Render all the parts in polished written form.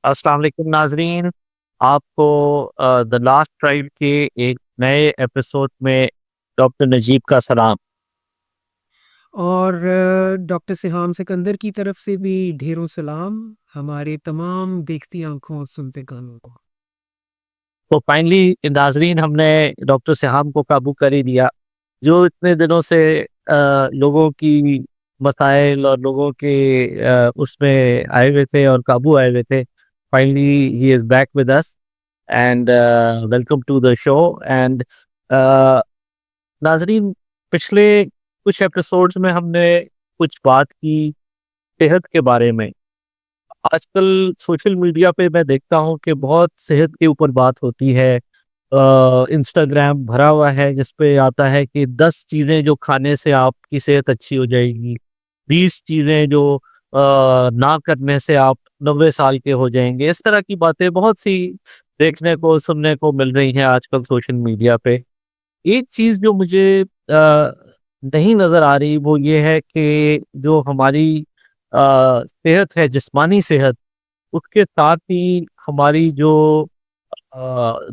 अस्सलाम वालेकुम नाजरीन। आपको द लास्ट ट्राइब के एक नए एपिसोड में डॉक्टर नजीब का सलाम। और डॉक्टर सिहाम सिकंदर की तरफ से भी ढेरों सलाम हमारे तमाम देखती आंखों और सुनते कानों को। तो फाइनली नाजरीन, हमने डॉक्टर सिहाम को काबू कर ही दिया। जो इतने दिनों से लोगों की मसाइल और लोगों के उसमें आए हुए थे और काबू आए हुए थे, finally he is back with us and welcome to the show. And नाजरीन, पिछले कुछ एपिसोड्स में हमने कुछ बात की सेहत के बारे में। आजकल सोशल मीडिया पे मैं देखता हूँ कि बहुत सेहत के ऊपर बात होती है। इंस्टाग्राम भरा हुआ है जिस पे आता है कि 10 चीज़ें जो खाने से आपकी सेहत अच्छी हो जाएगी, 20 चीज़ें जो ना करने से आप 90 साल के हो जाएंगे। इस तरह की बातें बहुत सी देखने को सुनने को मिल रही हैं आजकल सोशल मीडिया पे। एक चीज जो मुझे नहीं नजर आ रही वो ये है कि जो हमारी सेहत है, जिस्मानी सेहत, उसके साथ ही हमारी जो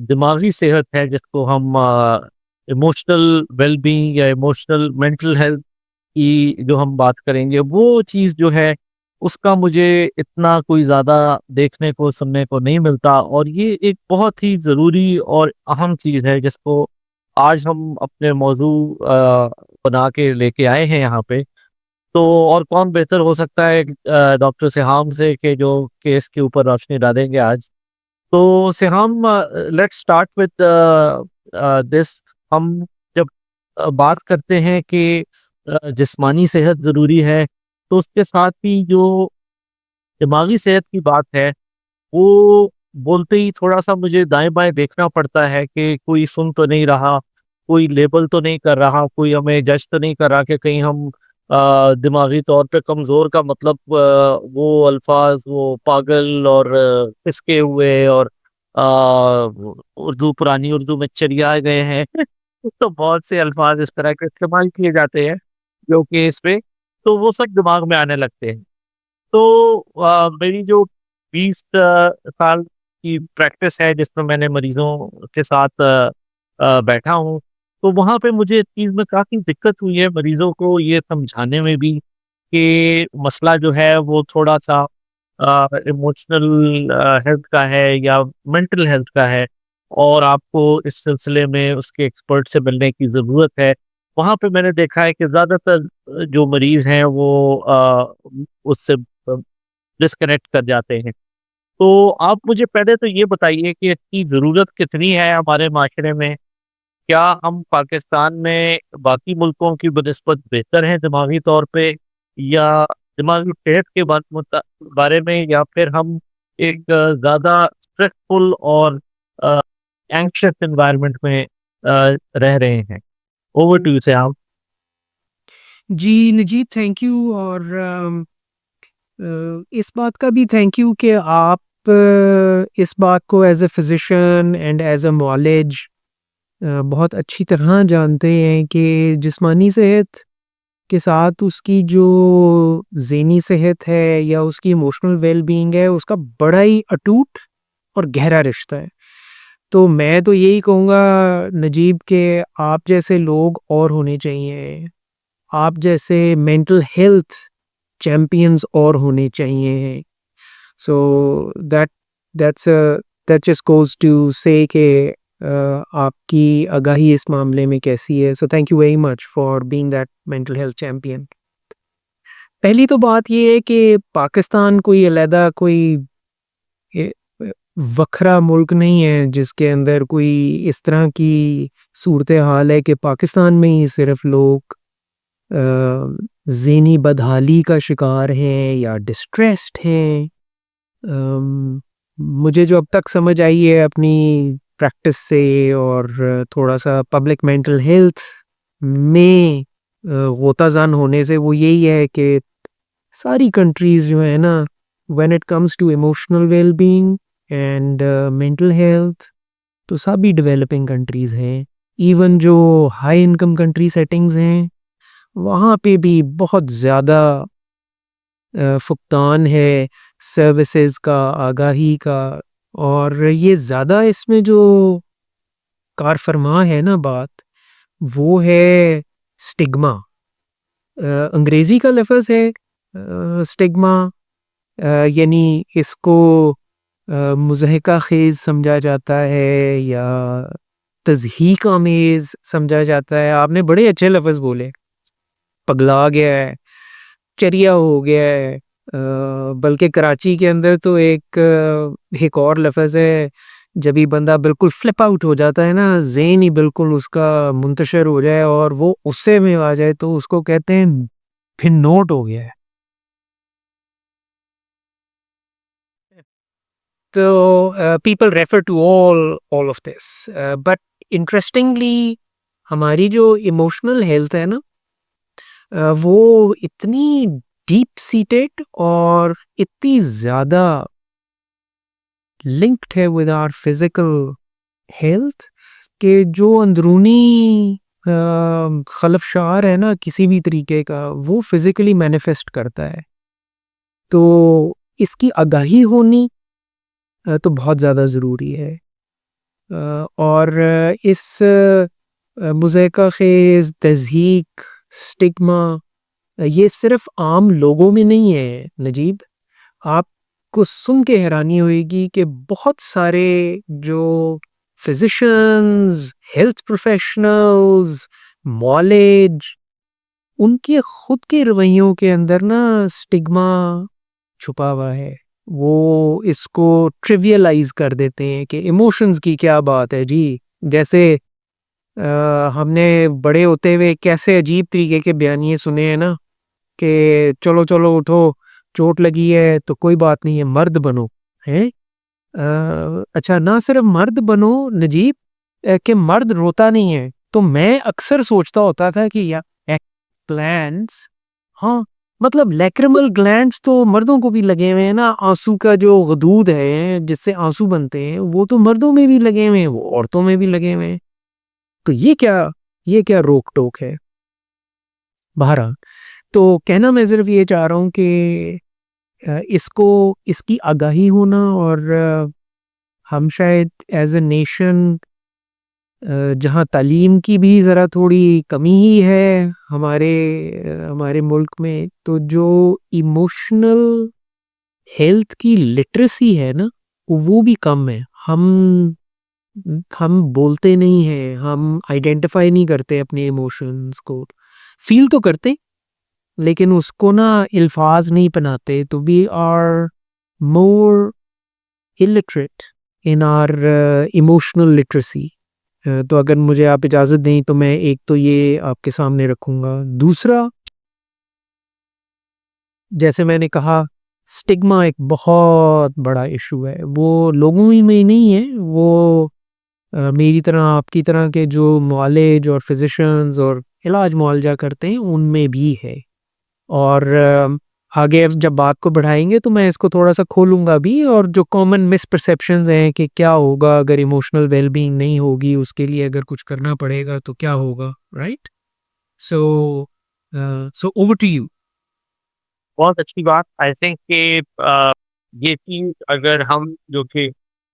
दिमागी सेहत है, जिसको हम इमोशनल वेलबींग या इमोशनल मेंटल हेल्थ की जो हम बात करेंगे, वो चीज़ जो है उसका मुझे इतना कोई ज़्यादा देखने को सुनने को नहीं मिलता। और ये एक बहुत ही ज़रूरी और अहम चीज़ है जिसको आज हम अपने मौजू बना के लेके आए हैं यहाँ पे। तो और कौन बेहतर हो सकता है डॉक्टर सिहाम से कि जो केस के ऊपर रोशनी डालेंगे आज। तो सिहाम, लेट्स स्टार्ट विद दिस। हम जब बात करते हैं कि जिस्मानी सेहत ज़रूरी है, तो उसके साथ ही जो दिमागी सेहत की बात है, वो बोलते ही थोड़ा-सा मुझे दाएँ-बाएँ देखना पड़ता है कि कोई सुन तो नहीं रहा, कोई लेबल तो नहीं कर रहा, कोई हमें जज तो नहीं कर रहा कि कहीं हम दिमागी तौर पे कमज़ोर का मतलब वो अल्फ़ाज़, वो पागल और पिसके हुए और उर्दू, पुरानी उर्दू में चरिया गए हैं। तो बहुत से अल्फ़ाज़ इस तरह के इस्तेमाल किए जाते हैं, जो कि इस पे तो वो सब दिमाग में आने लगते हैं। तो मेरी जो 20 साल की प्रैक्टिस है जिसमें मैंने मरीजों के साथ बैठा हूँ, तो वहाँ पे मुझे इस चीज़ में काफ़ी दिक्कत हुई है मरीजों को ये समझाने में भी कि मसला जो है वो थोड़ा-सा इमोशनल हेल्थ का है या मेंटल हेल्थ का है, और आपको इस सिलसिले में उसके एक्सपर्ट से मिलने की ज़रूरत है। वहाँ पे मैंने देखा है कि ज़्यादातर जो मरीज़ हैं वो उससे डिस्कनेक्ट कर जाते हैं। तो आप मुझे पहले तो ये बताइए कि इसकी ज़रूरत कितनी है हमारे माशरे में? क्या हम पाकिस्तान में बाकी मुल्कों की बनिस्बत बेहतर हैं दिमागी तौर पे, या दिमागी सेहत के बारे में, या फिर हम एक ज़्यादा स्ट्रेसफुल और एंग्शियस एनवायरनमेंट में रह रहे हैं? Over to you Sayam. जी नजीब, थैंक यू। और इस बात का भी थैंक यू कि आप इस बात को as a physician and as a knowledge बहुत अच्छी तरह जानते हैं कि जिस्मानी सेहत के साथ उसकी जो ज़हनी सेहत है या उसकी इमोशनल वेल-बीइंग है, उसका बड़ा ही अटूट और गहरा रिश्ता है। तो मैं तो यही कहूँगा नजीब कि आप जैसे लोग और होने चाहिए। आप जैसे मेंटल हेल्थ चैंपियंस और होने चाहिए। So that that's that just goes to say कि आपकी आगाही इस मामले में कैसी है। So thank you very much for being that mental health champion. पहली तो बात ये है कि पाकिस्तान कोई अलहदा कोई ए, वखरा मुल्क नहीं है जिसके अंदर कोई इस तरह की सूरत हाल है कि पाकिस्तान में ही सिर्फ लोग ज़हनी बदहाली का शिकार हैं या डिस्ट्रेस्ड हैं। अम, मुझे जो अब तक समझ आई है अपनी प्रैक्टिस से और थोड़ा सा पब्लिक मेंटल हेल्थ में गोताज़ान होने से, वो यही है कि सारी कंट्रीज़ जो है ना, when it comes to emotional well-being and mental health, तो सभी डेवलपिंग कंट्रीज़ हैं। इवन जो हाई इनकम कंट्री सेटिंग्स हैं, वहाँ पे भी बहुत ज़्यादा फुकदान है, सर्विसेज का, आगाही का। और ये ज़्यादा इसमें जो कार फरमा है ना बात, वो है स्टिग्मा। अंग्रेज़ी का लफ्ज़ है स्टिग्मा, यानी इसको मुज़हका ख़ेज़ समझा जाता है या तज़हीक आमेज़ समझा जाता है। आपने बड़े अच्छे लफ्ज़ बोले, पगला गया है, चरिया हो गया है। बल्कि कराची के अंदर तो एक और लफ्ज़ है, जब ये बंदा बिल्कुल फ्लिप आउट हो जाता है ना, ज़हन ही बिल्कुल उसका मुंतशिर हो जाए और वो गुस्से में आ जाए, तो उसको कहते हैं फिन्नोट हो गया है। तो people refer to all of this, but interestingly हमारी जो इमोशनल हेल्थ है ना, वो इतनी डीप सीटेड और इतनी ज़्यादा लिंक्ड है विद आवर फिजिकल हेल्थ कि जो अंदरूनी खलफशार है ना किसी भी तरीके का, वो फिजिकली मैनिफेस्ट करता है। तो इसकी आगाही होनी तो बहुत ज़्यादा ज़रूरी है। और इस मुज़हका ख़ेज़, तज़हीक, स्टिग्मा, ये सिर्फ़ आम लोगों में नहीं है नजीब। आपको सुन के हैरानी होएगी कि बहुत सारे जो फ़िज़िशियंस, हेल्थ प्रोफ़ेशनल्स, मॉलेज, उनके खुद के रवैयों के अंदर ना स्टिग्मा छुपा हुआ है। वो इसको ट्रिवियलाइज़ कर देते हैं कि इमोशंस की क्या बात है जी। जैसे हमने बड़े होते हुए कैसे अजीब तरीके के बयानिए सुने हैं ना कि चलो चलो उठो, चोट लगी है तो कोई बात नहीं है, मर्द बनो, हैं? अच्छा, ना सिर्फ मर्द बनो नजीब, कि मर्द रोता नहीं है। तो मैं अक्सर सोचता होता था कि यार ग्लैंड्स, हाँ, मतलब लैक्रिमल ग्लैंड्स तो मर्दों को भी लगे हुए हैं ना, आंसू का जो गदूद है जिससे आंसू बनते हैं, वो तो मर्दों में भी लगे हुए हैं, वो औरतों में भी लगे हुए हैं। तो ये क्या रोक टोक है। बहरहाल, तो कहना मैं सिर्फ ये चाह रहा हूँ कि इसको, इसकी आगाही होना, और हम शायद एज ए नेशन, जहाँ तालीम की भी ज़रा थोड़ी कमी ही है हमारे मुल्क में, तो जो इमोशनल हेल्थ की लिटरेसी है ना, वो भी कम है। हम बोलते नहीं हैं, हम आइडेंटिफाई नहीं करते अपने इमोशंस को, फील तो करते लेकिन उसको ना अल्फाज नहीं बनाते। तो we are more illiterate in our emotional literacy. तो अगर मुझे आप इजाज़त दें तो मैं एक तो ये आपके सामने रखूँगा। दूसरा, जैसे मैंने कहा, स्टिग्मा एक बहुत बड़ा इशू है। वो लोगों ही में नहीं है, वो मेरी तरह, आपकी तरह के जो मुआलिज और फिजिशियंस और इलाज मुआलजा करते हैं, उनमें भी है। और आगे अब जब बात को बढ़ाएँगे तो मैं इसको थोड़ा-सा खोलूँगा भी, और जो कॉमन मिसपरसेप्शंस हैं कि क्या होगा अगर इमोशनल वेल-बीइंग नहीं होगी, उसके लिए अगर कुछ करना पड़ेगा तो क्या होगा, right? So over to you. बहुत अच्छी बात। आई थिंक कि ये चीज़ अगर हम जो कि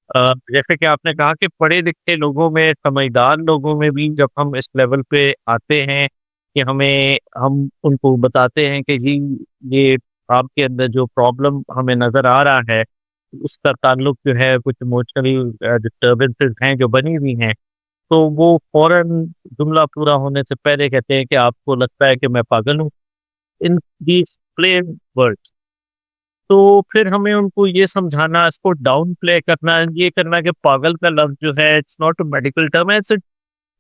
जैसे कि आपने कहा कि पढ़े-लिखे लोगों में, समझदार लोगों में भी जब हम इस लेवल पे आते हैं कि हम उनको बताते हैं कि जी, ये आपके अंदर जो प्रॉब्लम हमें नज़र आ रहा है, उसका ताल्लुक जो है कुछ इमोशनल डिस्टर्बेंसेस हैं जो बनी हुई हैं, तो वो फ़ौरन जुमला पूरा होने से पहले कहते हैं कि आपको लगता है कि मैं पागल हूँ। इन दीज़ प्लेन वर्ड्स। तो फिर हमें उनको ये समझाना, इसको डाउन प्ले करना, ये करना कि पागल का लफ्ज़ जो है it's not a medical term है, it's a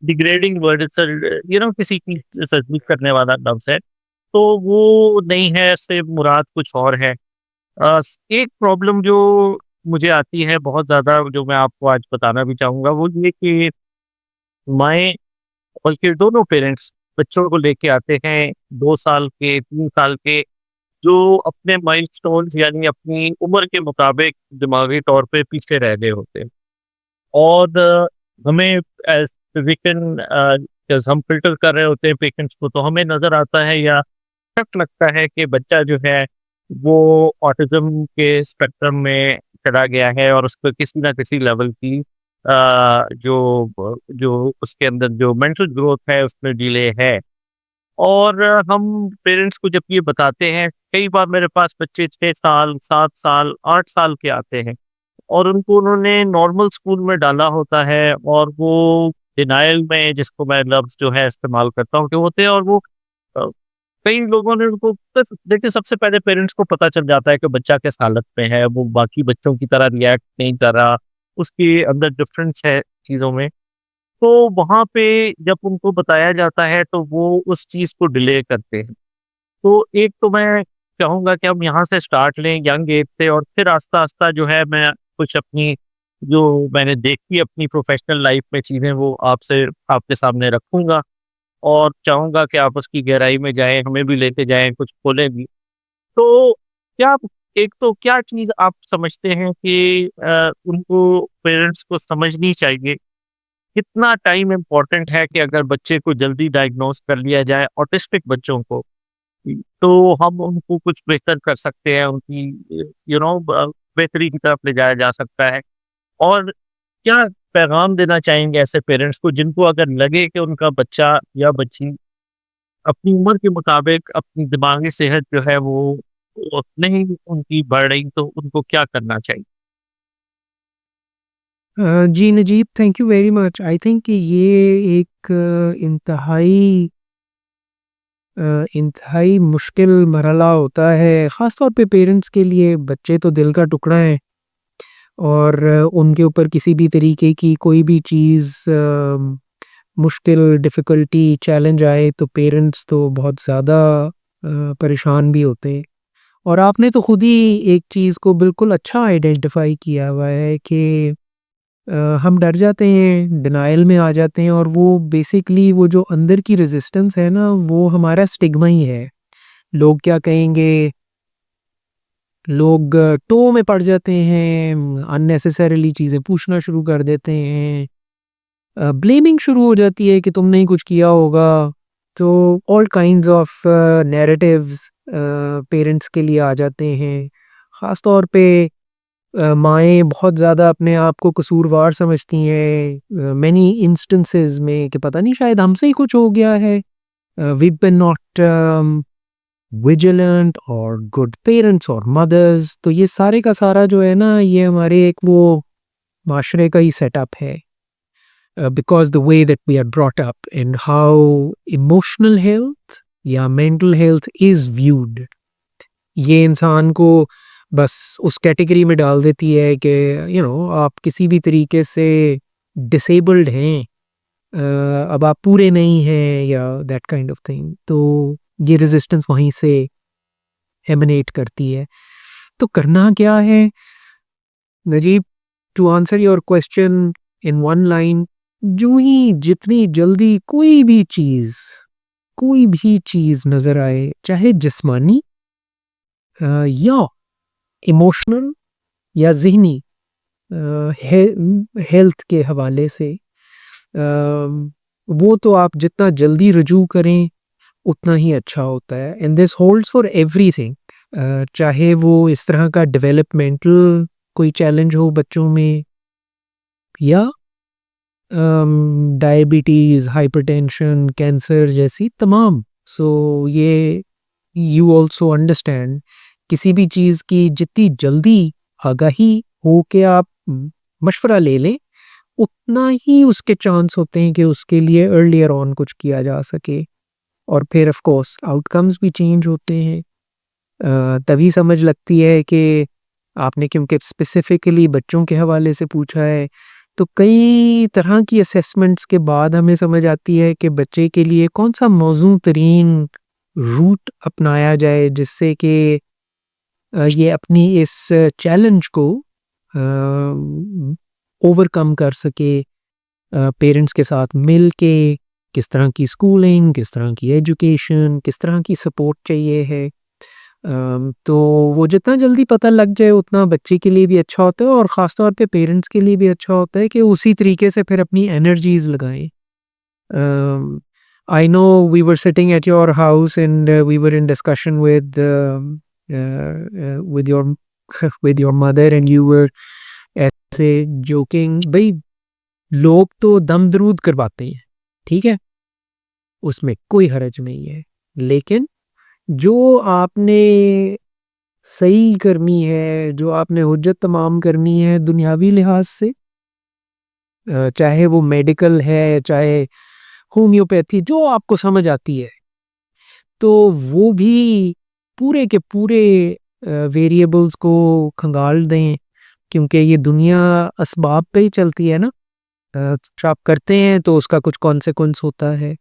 degrading word, it's a किसी की तस्दीक करने वाला लफ्ज़ है। तो वो नहीं है, इससे मुराद कुछ और है। एक प्रॉब्लम जो मुझे आती है बहुत ज़्यादा, जो मैं आपको आज बताना भी चाहूँगा, वो ये कि माएँ, बल्कि दोनों पेरेंट्स बच्चों को लेके आते हैं 2 साल के, 3 साल के, जो अपने माइलस्टोन्स यानी अपनी उम्र के मुताबिक दिमागी तौर पे पीछे रह गए होते हैं। और हमें एज़ फिज़िशियन जब हम फ़िल्टर कर रहे होते हैं पेशेंट्स को, तो हमें नज़र आता है या शक लगता है कि बच्चा जो है वो ऑटिज्म के स्पेक्ट्रम में चला गया है और उसको किसी ना किसी लेवल की जो उसके अंदर जो मेंटल ग्रोथ है उसमें डिले है। और हम पेरेंट्स को जब ये बताते हैं, कई बार मेरे पास बच्चे 6 साल 7 साल 8 साल के आते हैं और उनको उन्होंने नॉर्मल स्कूल में डाला होता है और वो डिनायल में, जिसको मैं लफ्ज़ जो है इस्तेमाल करता हूँ, कि होते हैं। और वो अ, कई लोगों ने उनको बस देखिए, सबसे पहले पेरेंट्स को पता चल जाता है कि बच्चा किस हालत में है, वो बाकी बच्चों की तरह रिएक्ट नहीं कर रहा, उसके अंदर डिफरेंस है चीज़ों में। तो वहाँ पे जब उनको बताया जाता है तो वो उस चीज़ को डिले करते हैं। तो एक तो मैं चाहूँगा कि हम यहाँ से स्टार्ट लें यंग एज से, और फिर आस्ता-आस्ता जो है मैं कुछ अपनी जो मैंने देखी अपनी प्रोफ़ेशनल लाइफ़ में चीज़ें, वो आपसे आपके सामने रखूँगा और चाहूँगा कि आप उसकी गहराई में जाएँ, हमें भी लेके जाएँ, कुछ खोलें भी। तो क्या एक तो क्या चीज़ आप समझते हैं कि उनको पेरेंट्स को समझनी चाहिए, कितना टाइम इम्पोर्टेंट है कि अगर बच्चे को जल्दी डायग्नोज़ कर लिया जाए, ऑटिस्टिक बच्चों को, तो हम उनको कुछ बेहतर कर सकते हैं, उनकी बेहतरी की तरफ ले जाया जा सकता है। और क्या पैगाम देना चाहेंगे ऐसे पेरेंट्स को जिनको अगर लगे कि उनका बच्चा या बच्ची अपनी उम्र के मुताबिक अपनी दिमागी सेहत जो है वो नहीं उनकी बढ़ रही, तो उनको क्या करना चाहिए? जी Najeeb, thank you very much. I think कि ये एक इंतहाई मुश्किल मरहला होता है, ख़ास तौर पे पेरेंट्स के लिए। बच्चे तो दिल का टुकड़ा हैं और उनके ऊपर किसी भी तरीके की कोई भी चीज़ मुश्किल, डिफ़िकल्टी, चैलेंज आए तो पेरेंट्स तो बहुत ज़्यादा परेशान भी होते हैं। और आपने तो खुद ही एक चीज़ को बिल्कुल अच्छा आइडेंटिफ़ाई किया हुआ है कि हम डर जाते हैं, डिनायल में आ जाते हैं और वो बेसिकली वो जो अंदर की रेज़िस्टेंस है ना, वो हमारा स्टिग्मा ही है। लोग क्या कहेंगे? लोग टोह में पड़ जाते हैं, अननेसेसरीली चीज़ें पूछना शुरू कर देते हैं, ब्लेमिंग शुरू हो जाती है कि तुमने ही कुछ किया होगा। तो all kinds of narratives parents के लिए आ जाते हैं। ख़ास तौर पे माएँ बहुत ज़्यादा अपने आप को कसूरवार समझती हैं मैनी इंस्टेंसेस में कि पता नहीं शायद हमसे ही कुछ हो गया है। वी बीन नॉट विजिलेंट और गुड पेरेंट्स और मदर्स। तो ये सारे का सारा जो है ना, ये हमारे एक वो माशरे का ही सेटअप है। Because the way that we are brought up and how emotional health या mental health is viewed, ये इंसान को बस उस कैटेगरी में डाल देती है कि आप किसी भी तरीके से डिसेबल्ड हैं, अब आप पूरे नहीं हैं या दैट काइंड ऑफ थिंग। तो ये रेजिस्टेंस वहीं से एमिनेट करती है। तो करना क्या है नजीब? To answer your question in one line, जो ही जितनी जल्दी कोई भी चीज़ नज़र आए, चाहे जिस्मानी या इमोशनल या ज़हनी, हेल्थ के हवाले से, वो तो आप जितना जल्दी रुजू करें उतना ही अच्छा होता है। And this holds for everything, चाहे वो इस तरह का डेवलपमेंटल कोई चैलेंज हो बच्चों में या डायबिटीज़, हाइपरटेंशन, कैंसर जैसी तमाम। सो ये यू ऑल्सो अंडरस्टैंड, किसी भी चीज़ की जितनी जल्दी आगाही हो के आप मशवरा ले लें, उतना ही उसके चांस होते हैं कि उसके लिए अर्लियर ऑन कुछ किया जा सके। और फिर ऑफ कोर्स आउटकम्स भी चेंज होते हैं। तभी समझ लगती है कि आपने क्योंकि स्पेसिफिकली बच्चों के हवाले से पूछा है, तो कई तरह की असेसमेंट्स के बाद हमें समझ आती है कि बच्चे के लिए कौन सा मौजू तरीन रूट अपनाया जाए जिससे कि ये अपनी इस चैलेंज को ओवरकम कर सके। पेरेंट्स के साथ मिल के किस तरह की स्कूलिंग, किस तरह की एजुकेशन, किस तरह की सपोर्ट चाहिए है। तो वो जितना जल्दी पता लग जाए उतना बच्चे के लिए भी अच्छा होता है और ख़ास तौर पे पेरेंट्स के लिए भी अच्छा होता है कि उसी तरीके से फिर अपनी एनर्जीज़ लगाएँ। I know we were sitting at your house and we were in discussion with with your with your mother and you were ऐसे joking, भाई लोग तो दम दरूद करवाते हैं, ठीक है, उसमें कोई हर्ज नहीं है, लेकिन जो आपने सही करनी है, जो आपने हुज्जत तमाम करनी है दुनियावी लिहाज से, चाहे वो मेडिकल है, चाहे होम्योपैथी, जो आपको समझ आती है, तो वो भी पूरे के पूरे वेरिएबल्स को खंगाल दें, क्योंकि ये दुनिया असबाब पे ही चलती है ना। आप करते हैं तो उसका कुछ कॉन्सिक्वेंस होता है,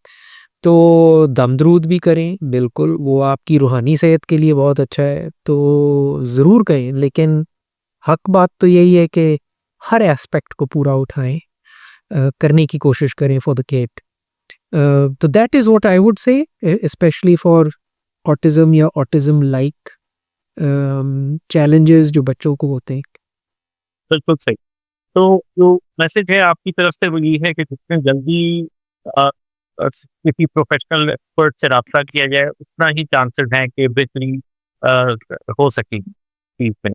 तो दम दरूद भी करें, बिल्कुल वो आपकी रूहानी सेहत के लिए बहुत अच्छा है, तो ज़रूर करें, लेकिन हक बात तो यही है कि हर एस्पेक्ट को पूरा उठाएं, करने की कोशिश करें फॉर द किड। तो that is what I would say, specially for autism या ऑटिज़म लाइक चैलेंजेस जो बच्चों को होते हैं। बिल्कुल सही। तो जो मैसेज है आपकी तरफ से वो ये है कि जितने जल्दी अ, किसी प्रोफेशनल एक्सपर्ट से राब्ता किया जाए उतना ही चांसेस हैं कि बेहतरी हो सकेगी चीज़ में।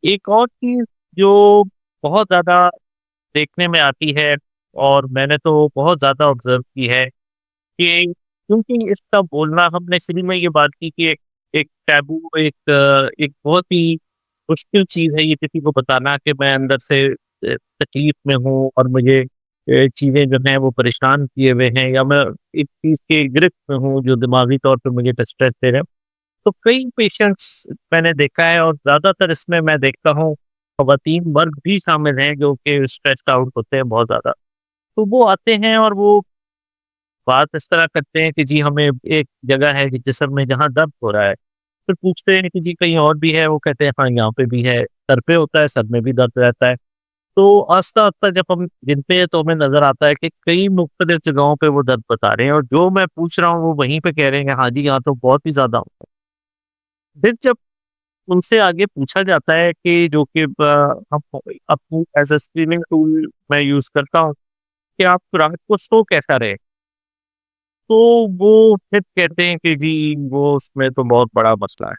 एक और चीज़ जो बहुत ज़्यादा देखने में आती है और मैंने तो बहुत ज़्यादा ऑब्ज़र्व की है कि क्योंकि इसका बोलना हमने शुरू में ये बात की कि एक टैबू एक बहुत ही मुश्किल चीज़ है ये किसी को बताना कि मैं अंदर से तकलीफ़ में हूँ और मुझे चीज़ें जो हैं वो परेशान किए हुए हैं या मैं एक चीज़ के गिरफ्त में हूँ जो दिमागी तौर पे मुझे स्ट्रेस दे रहे हैं। तो कई पेशेंट्स मैंने देखा है और ज़्यादातर इसमें मैं देखता हूँ ख़वातीन मर्द भी शामिल हैं जो कि स्ट्रेस्ड आउट होते हैं बहुत ज़्यादा। तो वो आते हैं और वो बात इस तरह करते हैं कि जी हमें एक जगह है कि जिस्म में जहाँ दर्द हो रहा है। फिर पूछते हैं कि जी कहीं और भी है? वो कहते हैं हाँ, यहाँ पे भी है। सर पे होता है, सर में भी दर्द रहता है। तो आस्ता-आस्ता जब हम गिनते हैं तो हमें नज़र आता है कि कई मुख्तलिफ जगहों पे वो दर्द बता रहे हैं और जो मैं पूछ रहा हूँ वो वहीं पे कह रहे हैं कि हाँ जी, यहाँ तो बहुत ही ज़्यादा होता है। फिर जब उनसे आगे पूछा जाता है कि जो कि हम अपनी एज़ अ स्क्रीनिंग टूल मैं यूज़ करता हूँ कि आप रात को सो कैसा रहे? तो वो फिर कहते हैं कि जी वो उसमें तो बहुत बड़ा मसला है।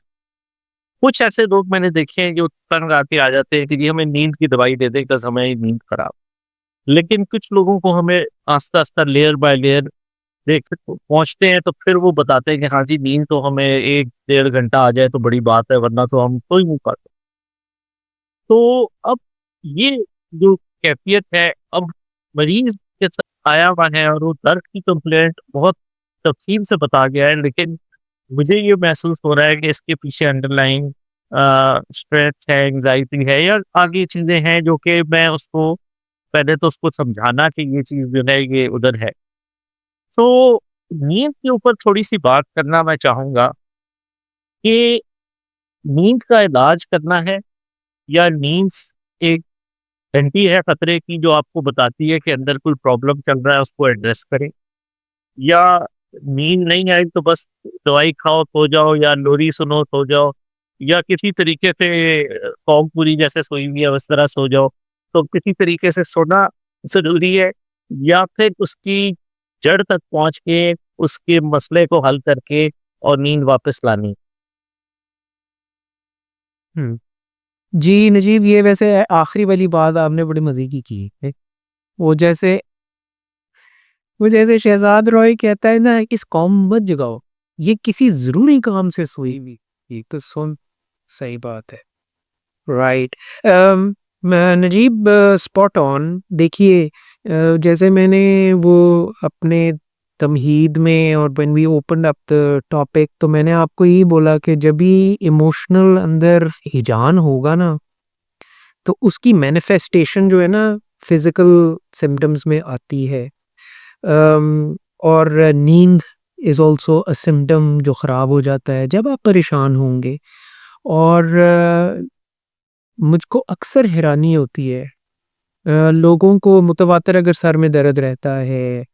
कुछ ऐसे लोग मैंने देखे हैं जो तंग आके आ जाते हैं कि जी हमें नींद की दवाई दे दें बस हमें नींद खराब। लेकिन कुछ लोगों को हमें आस्ता-आस्ता लेयर बाय लेयर देख पहुँचते हैं तो फिर वो बताते हैं कि हाँ जी नींद तो हमें 1 डेढ़ घंटा आ जाए तो बड़ी बात है वरना तो हम सो ही नहीं पाते। तो अब ये जो कैफ़ियत है अब मरीज़ के साथ आया हुआ है और वो दर्द की कंप्लेंट बहुत तफ़सील से बता गया है लेकिन मुझे ये महसूस हो रहा है कि इसके पीछे अंडरलाइंग स्ट्रेस है, एंग्ज़ायटी है या आगे चीज़ें हैं जो कि मैं उसको पहले तो उसको समझाना कि ये चीज़ जो है ये उधर है। तो नींद के ऊपर थोड़ी-सी बात करना मैं चाहूँगा कि नींद का इलाज करना है या नींद एक घंटी है खतरे की जो आपको बताती है कि अंदर कोई प्रॉब्लम चल रहा है उसको एड्रेस करें या नींद नहीं आई तो बस दवाई खाओ सो जाओ या लोरी सुनो सो जाओ या किसी तरीके से कौम-पूरी जैसे सोई हुई है उस तरह सो जाओ। तो किसी तरीके से सोना ज़रूरी है या फिर उसकी जड़ तक पहुँच के उसके मसले को हल करके और नींद वापस लानी। हुँ। जी, नजीब, ये वैसे आखिरी वाली बात आपने बड़ी मज़े की है। वो जैसे वो जैसे शहज़ाद रॉय कहता है ना, इस कौम मत जगाओ, ये किसी ज़रूरी काम से सोई हुई। ये तो सुन, सही बात है। राइट। Najeeb, spot on. देखिए, जैसे मैंने वो अपने तमहीद में और when we opened up the topic, तो मैंने आपको यही बोला कि जब भी इमोशनल अंदर हिजान होगा ना, तो उसकी मैनिफेस्टेशन जो है ना फिजिकल सिम्टम्स में आती है। और नींद इज़ ऑल्सो अ सिम्पटम जो ख़राब हो जाता है जब आप परेशान होंगे। और मुझको अक्सर हैरानी होती है, लोगों को मुतवातर अगर सर में दर्द रहता है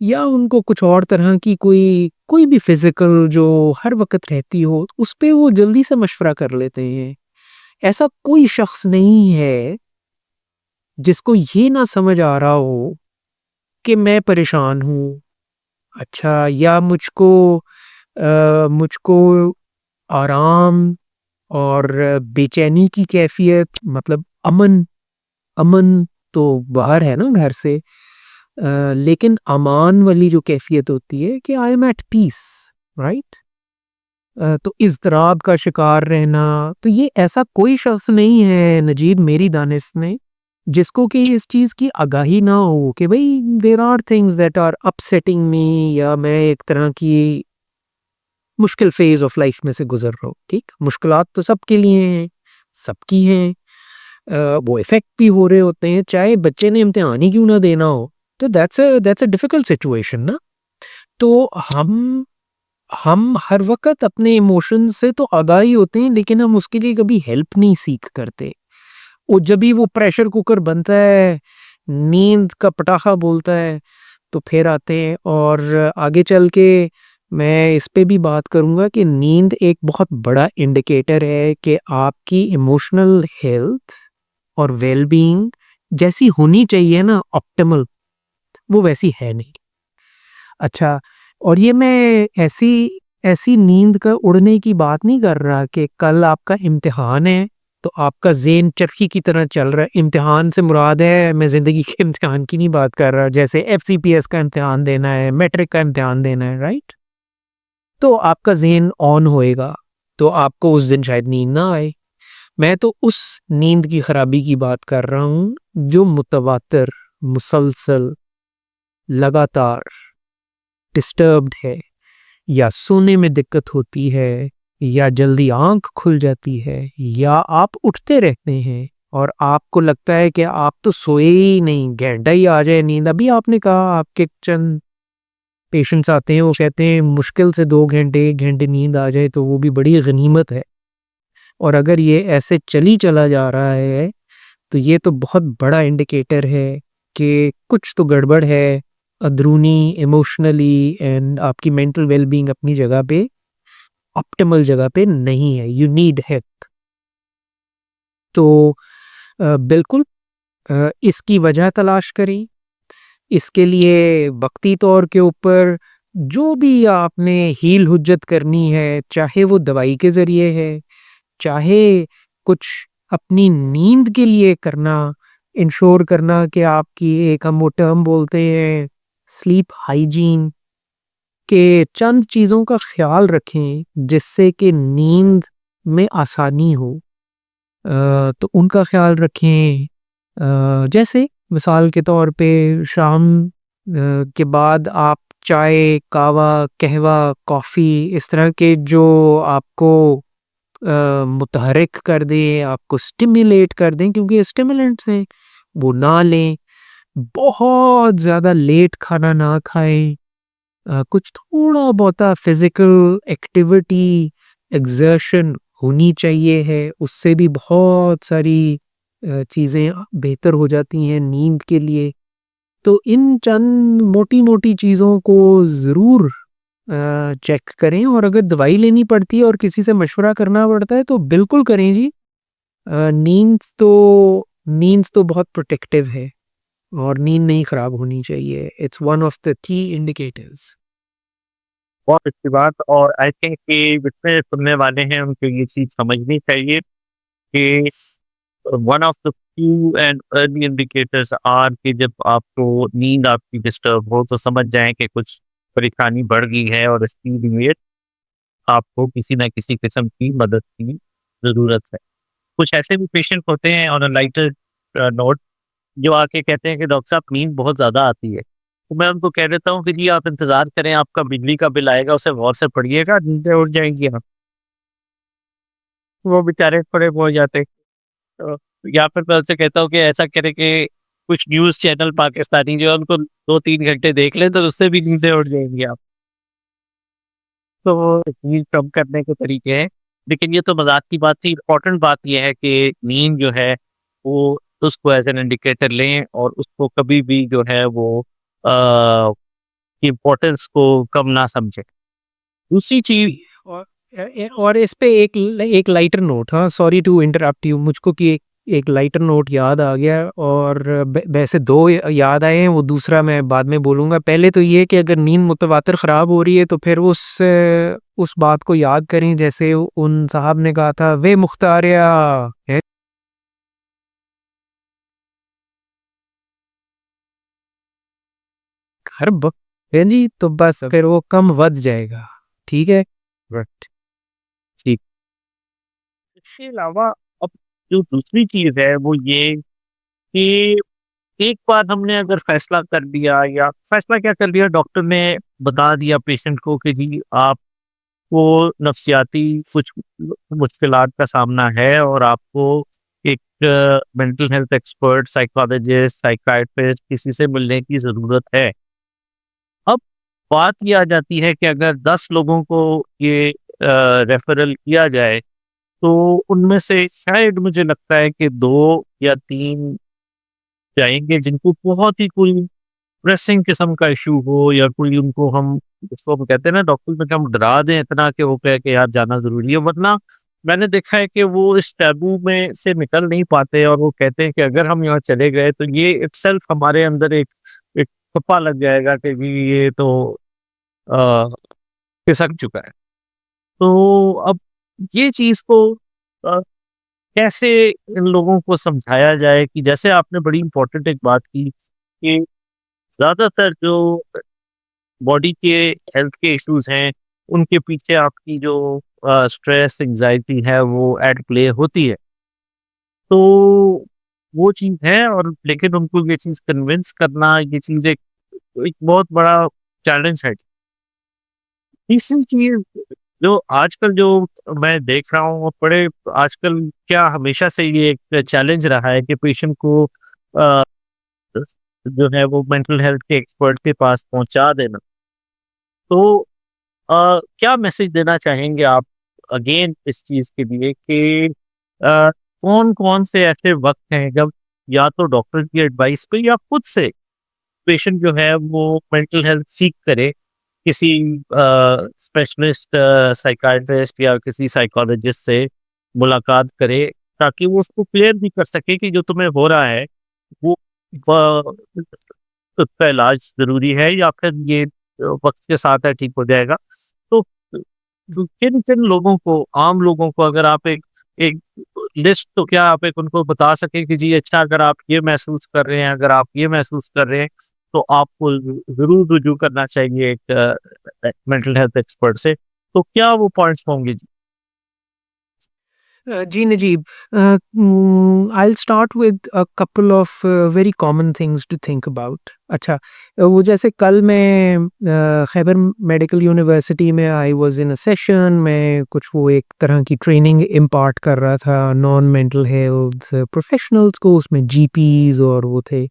या उनको कुछ और तरह की कोई कोई भी फिजिकल जो हर वक्त रहती हो, उस पे वो जल्दी से मशवरा कर लेते हैं। ऐसा कोई शख्स नहीं है जिसको ये ना समझ आ रहा हो कि मैं परेशान हूँ। अच्छा, या मुझको आराम और बेचैनी की कैफियत मतलब अमन अमन तो बाहर है ना घर से, लेकिन अमान वाली जो कैफियत होती है कि I am at peace, right. तो इज़्तिराब का शिकार रहना, तो ये ऐसा कोई शख्स नहीं है नजीब मेरी दानिश में जिसको कि इस चीज़ की आगाही ना हो कि भाई there are things that are upsetting me, या मैं एक तरह की मुश्किल फेज ऑफ लाइफ में से गुजर रहा हूँ। ठीक, मुश्किलात तो सबके लिए हैं, सबकी हैं। वो इफेक्ट भी हो रहे होते हैं, चाहे बच्चे ने इम्तिहान ही क्यों ना देना हो। तो दैट्स अ डिफिकल्ट सिचुएशन ना। तो हम हर वक़्त अपने इमोशन से तो आगाह ही होते हैं, लेकिन हम उसके लिए कभी हेल्प नहीं सीख करते। और जब भी वो प्रेशर कुकर बनता है, नींद का पटाखा बोलता है, तो फिर आते हैं। और आगे चल के मैं इस पे भी बात करूँगा कि नींद एक बहुत बड़ा इंडिकेटर है कि आपकी इमोशनल हेल्थ और वेल-बीइंग जैसी होनी चाहिए ना ऑप्टिमल, वो वैसी है नहीं। अच्छा, और ये मैं ऐसी ऐसी नींद का उड़ने की बात नहीं कर रहा कि कल आपका इम्तिहान है, तो आपका ज़हन चरखी की तरह चल रहा है। इम्तिहान से मुराद है, मैं ज़िंदगी के इम्तिहान की नहीं बात कर रहा, जैसे एफसीपीएस का इम्तिहान देना है, मैट्रिक का इम्तिहान देना है, राइट? तो आपका ज़हन ऑन होएगा, तो आपको उस दिन शायद नींद ना आए। मैं तो उस नींद की खराबी की बात कर रहा हूँ, जो मुतवातिर, मुसलसल, लगातार डिस्टर्ब्ड है, या सोने में दिक्कत होती है, या जल्दी आँख खुल जाती है, या आप उठते रहते हैं और आपको लगता है कि आप तो सोए ही नहीं, घंटा ही आ जाए नींद। अभी आपने कहा आपके चंद पेशेंट्स आते हैं, वो कहते हैं मुश्किल से 2 घंटे, 1 घंटे नींद आ जाए तो वो भी बड़ी गनीमत है। और अगर ये ऐसे चली चला जा रहा है, तो ये तो बहुत बड़ा इंडिकेटर है कि कुछ तो गड़बड़ है, अंदरूनी, इमोशनली एंड आपकी मेंटल वेल-बीइंग अपनी जगह पे, ऑप्टिमल जगह पे नहीं है, यू नीड हेल्प। तो बिल्कुल इसकी वजह तलाश करें। इसके लिए वक़्ती तौर के ऊपर जो भी आपने हील हुज्जत करनी है, चाहे वो दवाई के ज़रिए है, चाहे कुछ अपनी नींद के लिए करना, इंश्योर करना कि आपकी, एक हम वो टर्म बोलते हैं स्लीप हाइजीन, के चंद चीज़ों का ख़्याल रखें जिससे कि नींद में आसानी हो। तो उनका ख़्याल रखें। जैसे मिसाल के तौर पे शाम के बाद आप चाय, कहवा, कॉफ़ी, इस तरह के जो आपको मुतहरिक कर दें, आपको स्टिम्युलेट कर दें, क्योंकि स्टिमुलेंट्स हैं, वो ना लें। बहुत ज़्यादा लेट खाना ना खाएँ। कुछ थोड़ा बहुता फिज़िकल एक्टिविटी, एक्सर्शन होनी चाहिए है, उससे भी बहुत सारी चीज़ें बेहतर हो जाती हैं नींद के लिए। तो इन चंद मोटी-मोटी चीज़ों को ज़रूर चेक करें, और अगर दवाई लेनी पड़ती है और किसी से मशवरा करना पड़ता है तो बिल्कुल करें जी। नींद तो बहुत प्रोटेक्टिव है, और नींद नहीं खराब होनी चाहिए। It's one of the key indicators. बहुत अच्छी बात। और आई थिंक कि जितने सुनने वाले हैं उनको ये चीज़ समझनी चाहिए कि one of the few and early indicators are कि जब आपको नींद आपकी डिस्टर्ब हो तो समझ जाएँ कि कुछ परेशानी बढ़ गई है और इसके लिए आपको किसी न किसी किस्म की मदद की ज़रूरत है। कुछ ऐसे भी पेशेंट होते हैं ऑन अ लाइटर नोट जो आके कहते हैं कि डॉक्टर साहब नींद बहुत ज़्यादा आती है। तो मैं उनको कह देता हूँ कि जी आप इंतज़ार करें, आपका बिजली का बिल आएगा, उसे गौर से पढ़िएगा, नींदें उड़ जाएँगी आप। वो बेचारे थोड़े वो हो जाते हैं। तो या फिर मैं उनसे कहता हूँ कि ऐसा करें कि कुछ न्यूज़ चैनल पाकिस्तानी जो है उनको 2-3 घंटे देख लें तो उससे भी नींदें उड़ जाएँगी आप। तो वो नींद कम करने के तरीके हैं। लेकिन ये तो मज़ाक की बात थी, इम्पोर्टेंट बात ये है कि नींद जो है वो उसको एज़ एन इंडिकेटर लें और उसको कभी भी जो है वो की इम्पोर्टेंस को कम ना समझें। दूसरी चीज़ और और इस पे एक लाइटर नोट, हाँ, सॉरी टू इंटरप्ट यू, मुझको कि एक लाइटर नोट याद आ गया और वैसे 2 याद आए हैं, वो दूसरा मैं बाद में बोलूँगा। पहले तो ये कि अगर नींद मुतवातिर ख़राब हो रही है तो फिर उस बात को याद करें जैसे उन साहब ने कहा था, वे मुख्तारिया है घर है जी, तो बस फिर वो कम वध जाएगा। ठीक है? राइट। ठीक। इसके अलावा अब जो दूसरी चीज़ है वो ये कि एक बार हमने अगर फैसला कर लिया या फैसला क्या कर लिया, डॉक्टर ने बता दिया पेशेंट को कि जी आपको नफ्सियाती कुछ मुश्किलात का सामना है और आपको एक mental health expert, psychologist, psychiatrist किसी से मिलने की ज़रूरत है। अब बात ये आ जाती है कि अगर 10 लोगों को ये रेफरल किया जाए तो उनमें से शायद मुझे लगता है कि 2 या 3 जाएँगे जिनको बहुत ही कोई प्रेसिंग किस्म का इश्यू हो या कोई उनको हम जिसको हम कहते हैं ना डॉक्टर में कि हम डरा दें इतना कि वो कहे कि यार जाना ज़रूरी है, वरना मैंने देखा है कि वो इस टैबू में से निकल नहीं पाते और वो कहते हैं कि अगर हम यहाँ चले गए तो ये इटसेल्फ हमारे अंदर एक एक ठप्पा लग जाएगा कि जी ये तो अ, खिसक चुका है। तो अब ये चीज़ को अ, कैसे इन लोगों को समझाया जाए कि जैसे आपने बड़ी इम्पोर्टेंट एक बात की कि ज़्यादातर जो बॉडी के हेल्थ के इश्यूज़ हैं, उनके पीछे आपकी जो स्ट्रेस, एंग्ज़ायटी है वो एट प्ले होती है। तो वो चीज़ है और लेकिन उनको ये चीज़ कन्विंस करना, ये चीज़ एक एक बहुत बड़ा चैलेंज है। तीसरी चीज़ जो आजकल जो मैं देख रहा हूँ, बड़े आजकल क्या हमेशा से ये एक चैलेंज रहा है कि पेशेंट को अ, जो है वो मेंटल हेल्थ के एक्सपर्ट के पास पहुँचा देना। तो क्या मैसेज देना चाहेंगे आप अगेन इस चीज़ के लिए कि कौन-कौन से ऐसे वक़्त हैं जब या तो डॉक्टर की एडवाइस पे या खुद से पेशेंट जो है वो मेंटल हेल्थ सीक करे किसी स्पेशलिस्ट साइकियाट्रिस्ट या किसी साइकोलॉजिस्ट से मुलाकात करे ताकि वो उसको क्लियर भी कर सके कि जो तुम्हें हो रहा है वो उसका इलाज ज़रूरी है या फिर ये वक़्त के साथ है ठीक हो जाएगा। तो किन-किन लोगों को, आम लोगों को अगर आप एक एक लिस्ट तो क्या आप एक उनको बता सकें कि जी अच्छा अगर आप ये महसूस कर रहे हैं, अगर आप ये महसूस कर रहे हैं, तो आपको ज़रूर रुजू करना चाहिए एक मेंटल हेल्थ एक्सपर्ट से। तो क्या वो पॉइंट्स होंगे जी? जी Najeeb, I'll start with a couple of very common things to think about. अच्छा, वो जैसे कल मैं खैबर मेडिकल यूनिवर्सिटी में I was in a session, मैं कुछ वो एक तरह की ट्रेनिंग इम्पार्ट कर रहा था नॉन मेंटल हेल्थ प्रोफेशनल्स को, उसमें जीपीज और वो थे।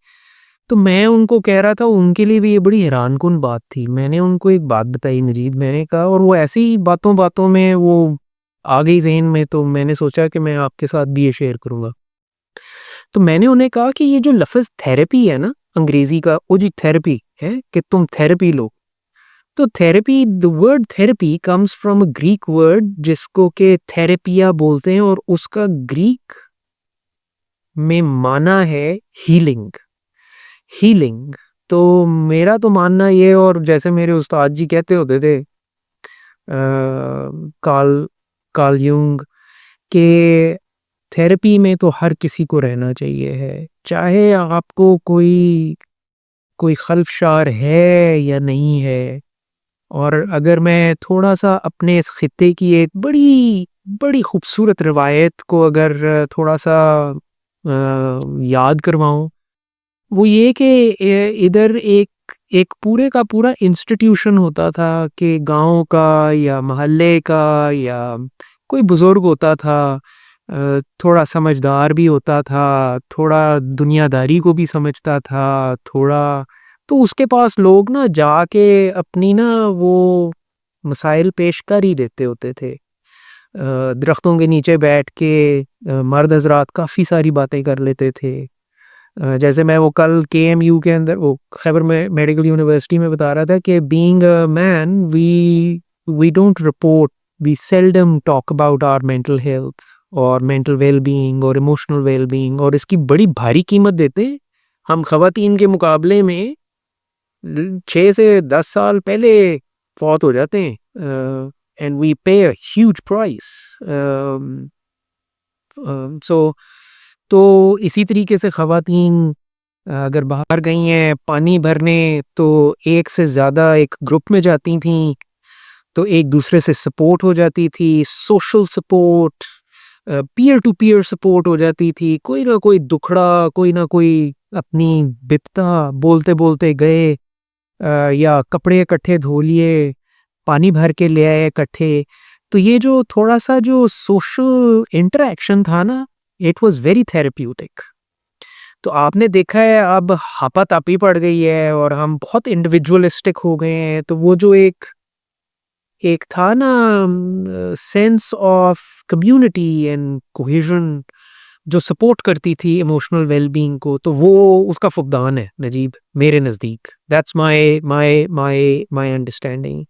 तो मैं उनको कह रहा था, उनके लिए भी ये बड़ी हैरानकुन बात थी। मैंने उनको एक बात बताई नजीब, मैंने कहा, और वो ऐसी ही बातों-बातों में वो आ गई ज़हन में, तो मैंने सोचा कि मैं आपके साथ भी ये शेयर करूँगा। तो मैंने उन्हें कहा कि ये जो लफ़्ज़ थेरेपी है ना, अंग्रेज़ी का, वो जी थेरेपी है कि तुम थेरेपी लो। तो therapy, the word therapy comes from a Greek word जिसको कि थेरेपिया बोलते हैं, और उसका ग्रीक में माना है हीलिंग। हीलिंग। तो मेरा तो मानना ये, और जैसे मेरे उस्ताद जी कहते होते थे, कार्ल कार्ल यूंग, के थेरेपी में तो हर किसी को रहना चाहिए है, चाहे आपको कोई कोई खल्फशार है या नहीं है। और अगर मैं थोड़ा-सा अपने इस खित्ते की एक बड़ी बड़ी खूबसूरत रिवायत को अगर थोड़ा-सा याद करवाऊँ, वो ये कि इधर एक एक पूरे का पूरा इंस्टीट्यूशन होता था कि गाँव का या मोहल्ले का या कोई बुज़ुर्ग होता था, थोड़ा समझदार भी होता था, थोड़ा दुनियादारी को भी समझता था, थोड़ा, तो उसके पास लोग ना जाके अपनी ना वो मसाइल पेश कर ही देते होते थे। दरख्तों के नीचे बैठ के मर्द हज़रात काफ़ी सारी बातें कर लेते थे। जैसे मैं वो कल केएमयू के अंदर, वो खैबर में मेडिकल यूनिवर्सिटी में बता रहा था कि being a man we we don't report, we seldom talk about our mental health. और मेंटल वेल बीइंग और इमोशनल वेल बीइंग, और इसकी बड़ी भारी कीमत देते हैं। हम ख़वातीन के मुकाबले में 6 से 10 साल पहले फौत हो जाते हैं, एंड वी पे अ ह्यूज प्राइस। सो तो इसी तरीके से ख़वातीन अगर बाहर गई हैं पानी भरने, तो एक से ज़्यादा एक ग्रुप में जाती थीं, तो एक दूसरे से सपोर्ट हो जाती थी, social support, peer to peer support हो जाती थी। कोई ना कोई दुखड़ा, कोई ना कोई अपनी बिपता बोलते बोलते गए, या कपड़े इकट्ठे धो लिए, पानी भर के ले आए इकट्ठे। तो ये जो थोड़ा सा जो सोशल इंटरेक्शन था ना, इट वाज वेरी थेरेप्यूटिक। तो आपने देखा है अब हापातापी पड़ गई है और हम बहुत इंडिविजुअलिस्टिक हो गए हैं। तो वो जो एक एक था ना sense of community and cohesion जो सपोर्ट करती थी इमोशनल वेलबींग को, तो वो उसका फुकदान है नजीब, मेरे नज़दीक। That's my my my my understanding.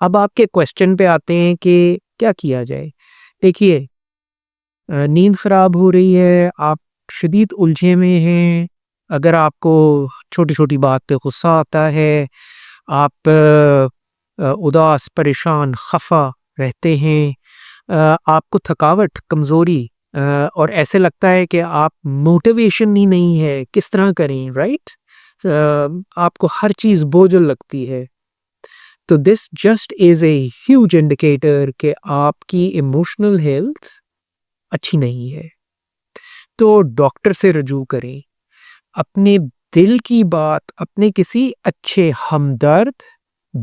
अब आपके क्वेश्चन पे आते हैं कि क्या किया जाए। देखिए, नींद ख़राब हो रही है, आप शदीद उलझे में हैं, अगर आपको छोटी-छोटी बात पे गुस्सा आता है, आप उदास, परेशान, ख़फ़ा रहते हैं, आपको थकावट, कमज़ोरी, और ऐसे लगता है कि आप मोटिवेशन ही नहीं है, किस तरह करें, राइट? आपको हर चीज़ बोझिल लगती है। तो this just is a huge indicator कि आपकी इमोशनल हेल्थ अच्छी नहीं है। तो डॉक्टर से रजू करें। अपने दिल की बात अपने किसी अच्छे हमदर्द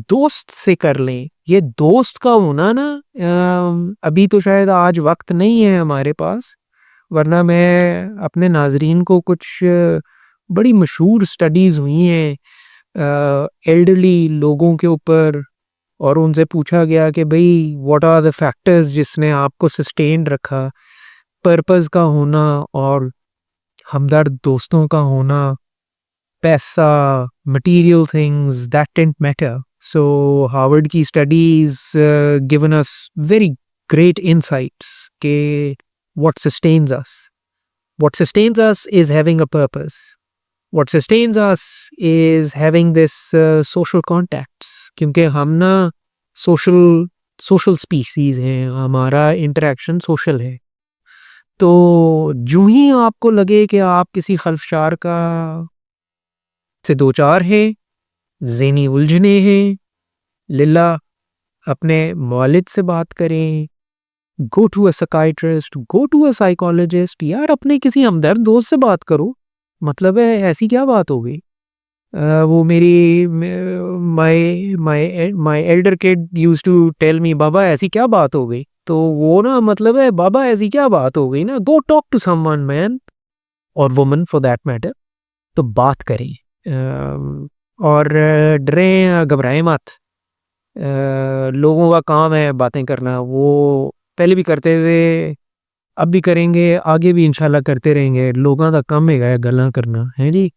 दोस्त से कर लें। ये दोस्त का होना ना, अभी तो शायद आज वक़्त नहीं है हमारे पास, वरना मैं अपने नाज़रीन को कुछ बड़ी मशहूर स्टडीज़ हुई हैं एल्डरली लोगों के ऊपर, और उनसे पूछा गया कि भई व्हाट आर द फैक्टर्स जिसने आपको सस्टेन्ड रखा। पर्पस का होना और हमदर्द दोस्तों का होना, पैसा, material things that didn't matter. So Harvard की studies given us very great insights के what sustains us is having a purpose, what sustains us is having this social contacts, क्योंकि हम ना सोशल सोशल स्पीसीज हैं, हमारा interaction social है। तो जूँ ही आपको लगे कि आप किसी खल्फशार का से दो चार हैं, ज़हनी उलझने हैं, लिल्ला अपने मौलिद से बात करें, go to a psychiatrist, go to a psychologist, यार अपने किसी हमदर्द दोस्त से बात करो। मतलब है ऐसी क्या बात हो गई? वो मेरी my my my elder kid used to tell me, बाबा ऐसी क्या बात हो गई? तो वो ना मतलब है, बाबा ऐसी क्या बात हो गई ना, go talk to someone man, और वुमन फॉर दैट मैटर। तो बात करें, और डरें घबराएं मत। लोगों का काम है बातें करना, वो पहले भी करते थे, अब भी करेंगे, आगे भी इंशाल्लाह करते रहेंगे। लोगों का काम है गल्ला करना, है जी।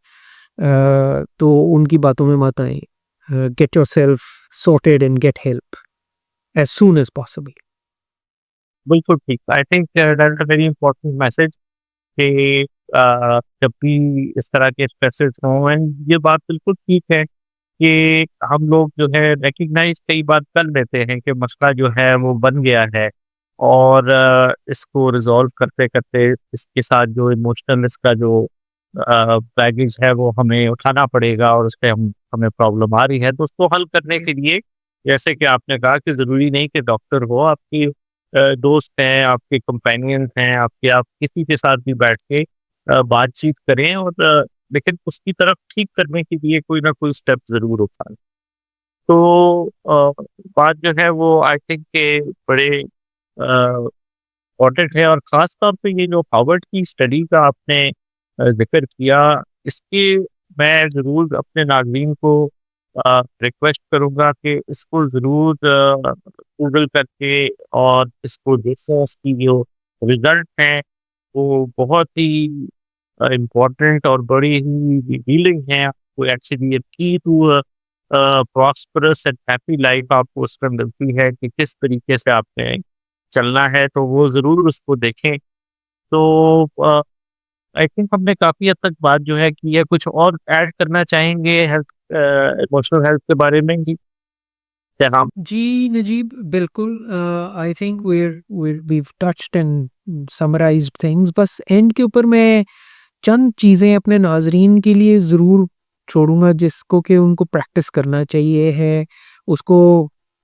तो उनकी बातों में मत आए। Get yourself sorted and get help as soon as possible. बिल्कुल ठीक। I think that is a very important message कि जब भी इस तरह के स्ट्रेसेस हों, एंड ये बात बिल्कुल ठीक है कि हम लोग जो है रिकग्नाइज़ कई बार कर लेते हैं कि मसला जो है वो बन गया है, और इसको रिज़ॉल्व करते-करते इसके साथ जो इमोशनल इसका जो बैगेज है वो हमें उठाना पड़ेगा, और उससे हमें प्रॉब्लम आ रही है। तो उसको हल करने के लिए, जैसे कि आपने कहा कि ज़रूरी नहीं कि डॉक्टर हो, आपकी दोस्त हैं, आपके कंपेनियंस हैं, आपके, आप किसी के साथ भी बैठ के बातचीत करें, और लेकिन उसकी तरफ ठीक करने के लिए कोई ना कोई स्टेप ज़रूर उठाएँ। तो बात जो है वो आई थिंक के बड़े इम्पोर्टेंट है, और ख़ास तौर पे ये जो हार्वर्ड की स्टडी का आपने ज़िक्र किया, इसके मैं ज़रूर अपने नाज़रीन को रिक्वेस्ट करूँगा कि इसको ज़रूर गूगल करके और इसको देखें। इसकी जो रिज़ल्ट हैं वो बहुत ही इम्पोर्टेंट और बड़ी ही रिवीलिंग हैं। आपको एक्चुअली ये key to prosperous and happy life आपको उसमें मिलती है कि किस तरीके से आपने चलना है तो वो ज़रूर उसको देखें। तो आई थिंक हमने काफ़ी हद तक बात जो है की है, कुछ और ऐड करना चाहेंगे हेल्थ इमोशनल हेल्थ के बारे में कि क्या हम जी, नजीब, बिल्कुल। I think we've touched and summarized things. बस एंड के ऊपर मैं चंद चीज़ें अपने नाज़रीन के लिए ज़रूर छोड़ूँगा जिसको कि उनको प्रैक्टिस करना चाहिए है, उसको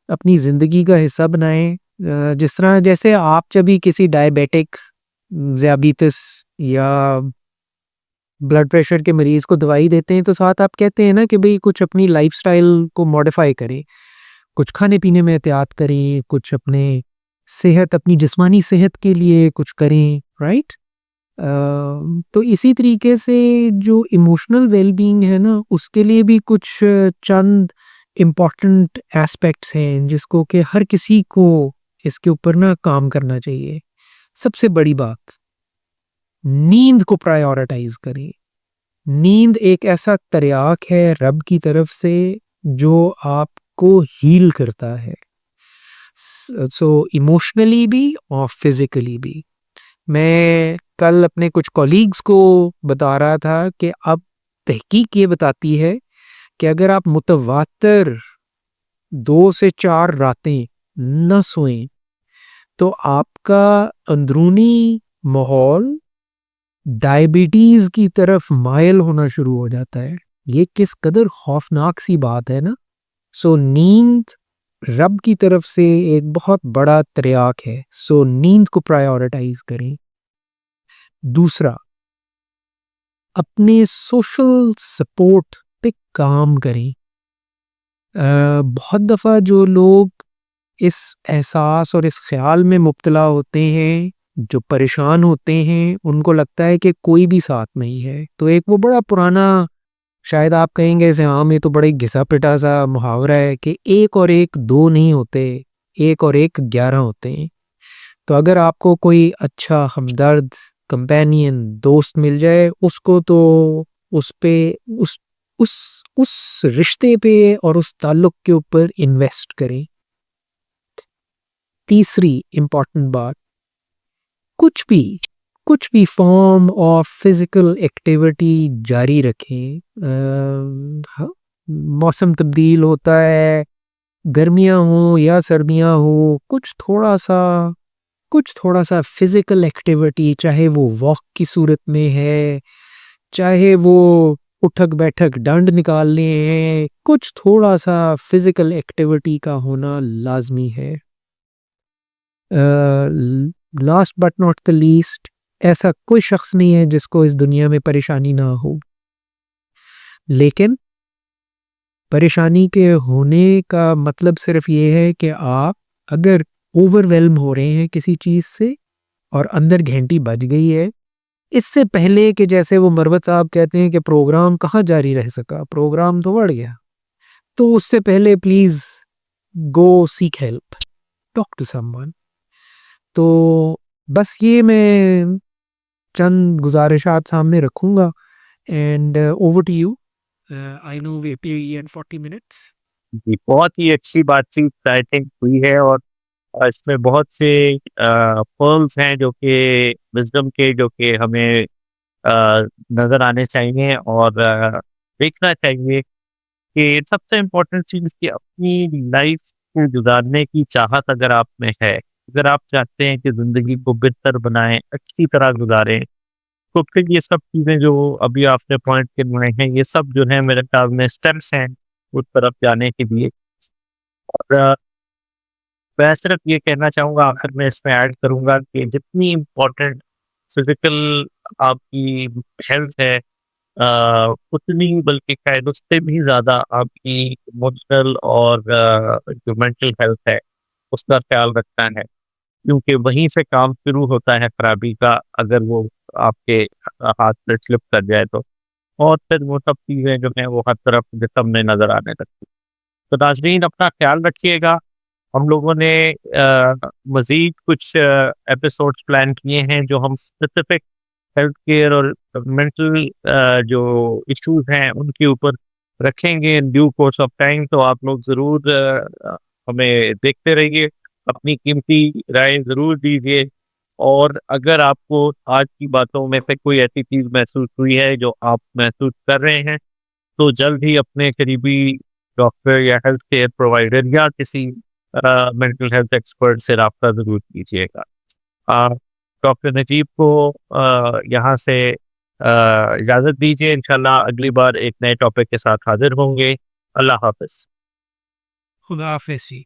अपनी ज़िंदगी का हिस्सा बनाएँ। जिस तरह जैसे आप जब भी किसी डायबिटिक, ज़ियाबितिस या ब्लड प्रेशर के मरीज़ को दवाई देते हैं, तो साथ आप कहते हैं ना कि भई कुछ अपनी लाइफ़स्टाइल को मॉडिफ़ाई करें, कुछ खाने-पीने में एहतियात करें, कुछ अपने अपनी जिस्मानी सेहत के लिए कुछ करें, राइट? तो इसी तरीके से जो इमोशनल वेल-बीइंग है ना, उसके लिए भी कुछ चंद इम्पोर्टेंट एस्पेक्ट्स हैं जिसको कि हर किसी को इसके ऊपर ना काम करना चाहिए। सबसे बड़ी बात, नींद को प्रायोरिटाइज़ करें। नींद एक ऐसा तर्याक है रब की तरफ से जो आपको हील करता है। सो इमोशनली भी और फिज़िकली भी। मैं कल अपने कुछ कॉलीग्स को बता रहा था कि अब तहकीक ये बताती है कि अगर आप मुतवातर 2 से 4 रातें न सोएं, तो आपका अंदरूनी माहौल डायबिटीज़ की तरफ माइल होना शुरू हो जाता है। ये किस कदर खौफनाक सी बात है ना? सो नींद रब की तरफ से एक बहुत बड़ा त्रियाक है। सो नींद को प्रायोरिटाइज़ करें। दूसरा, अपने सोशल सपोर्ट पे काम करें। बहुत दफ़ा जो लोग इस एहसास और इस ख़्याल में मुब्तला होते हैं, जो परेशान होते हैं, उनको लगता है कि कोई भी साथ नहीं है। तो एक वो बड़ा पुराना, शायद आप कहेंगे इसे आम, ये तो बड़ा ही घिसा-पिटा सा मुहावरा है कि 1 और 1 2 नहीं होते, 1 और 1 11 होते हैं। तो अगर आपको कोई अच्छा हमदर्द, कंपेनियन, दोस्त मिल जाए, उसको तो उस पे उस उस रिश्ते पे और उस ताल्लुक के ऊपर इन्वेस्ट करें। तीसरी इम्पोर्टेंट बात, कुछ भी फ़ॉर्म ऑफ फ़िज़िकल एक्टिविटी जारी रखें। मौसम तब्दील होता है, गर्मियाँ हों या सर्दियाँ हों, कुछ थोड़ा-सा फ़िज़िकल एक्टिविटी, चाहे वो वॉक की सूरत में है, चाहे वो उठक-बैठक डंड निकालने हैं, कुछ थोड़ा-सा फ़िज़िकल एक्टिविटी का होना लाज़मी है। Last but not the least, ऐसा कोई शख्स नहीं है जिसको इस दुनिया में परेशानी ना हो। लेकिन परेशानी के होने का मतलब सिर्फ़ ये है कि आप अगर ओवरवेल्म हो रहे हैं किसी चीज़ से और अंदर घंटी बज गई है, इससे पहले कि जैसे वो मरवत साहब कहते हैं कि प्रोग्राम कहाँ जारी रह सका, प्रोग्राम तो बढ़ गया। तो उससे पहले please go seek help, talk to someone. तो बस ये मैं चंद गुज़ारिशात सामने रखूँगा, and over to you. I know we pay at 40 minutes. जी, बहुत ही अच्छी बातचीत आई थिंक हुई है और इसमें बहुत से पर्ल्स हैं जो कि विज़डम के जो कि हमें नज़र आने चाहिए और देखना चाहिए कि सबसे इम्पोर्टेंट चीज़ कि अपनी लाइफ को गुज़ारने की चाहत अगर आप में है, अगर आप चाहते हैं कि ज़िंदगी को बेहतर बनाएँ, अच्छी तरह गुज़ारें, तो फिर ये सब चीज़ें जो अभी आपने पॉइंट गिनवाए हैं, ये सब जो है मेरे ख्याल में स्टेप्स हैं उस तरफ जाने के लिए। और मैं सिर्फ ये कहना चाहूँगा आखिर में इसमें ऐड करूँगा कि जितनी इम्पोर्टेंट फिज़िकल आपकी हेल्थ है उतनी बल्कि शायद उससे भी ज़्यादा आपकी इमोशनल और जो मेंटल हेल्थ है, उसका ख़्याल रखना है। क्योंकि वहीं से काम शुरू होता है खराबी का अगर वो आपके हाथ से स्लिप कर जाए तो। और फिर वो सब चीज़ें जो हैं वो हर तरफ जिस्म में नज़र आने लगती। तो नाज़रीन अपना ख़्याल रखिएगा। हम लोगों ने मज़ीद कुछ एपिसोड्स प्लान किए हैं जो हम स्पेसिफिक हेल्थ केयर और मेंटल जो इश्यूज़ हैं उनके ऊपर रखेंगे in due course of time. तो आप लोग ज़रूर हमें देखते रहिए अपनी कीमती राय ज़रूर दीजिए। और अगर आपको आज की बातों में से कोई ऐसी चीज़ महसूस हुई है जो आप महसूस कर रहे हैं, तो जल्द ही अपने करीबी डॉक्टर या हेल्थ केयर प्रोवाइडर या किसी मेंटल हेल्थ एक्सपर्ट से राब्ता ज़रूर कीजिएगा। अ, डॉक्टर नजीब को यहाँ से इजाज़त दीजिए। इंशाल्लाह अगली बार एक नए टॉपिक के साथ हाज़िर होंगे। अल्लाह हाफ़िज़। खुदा हाफिज़ जी।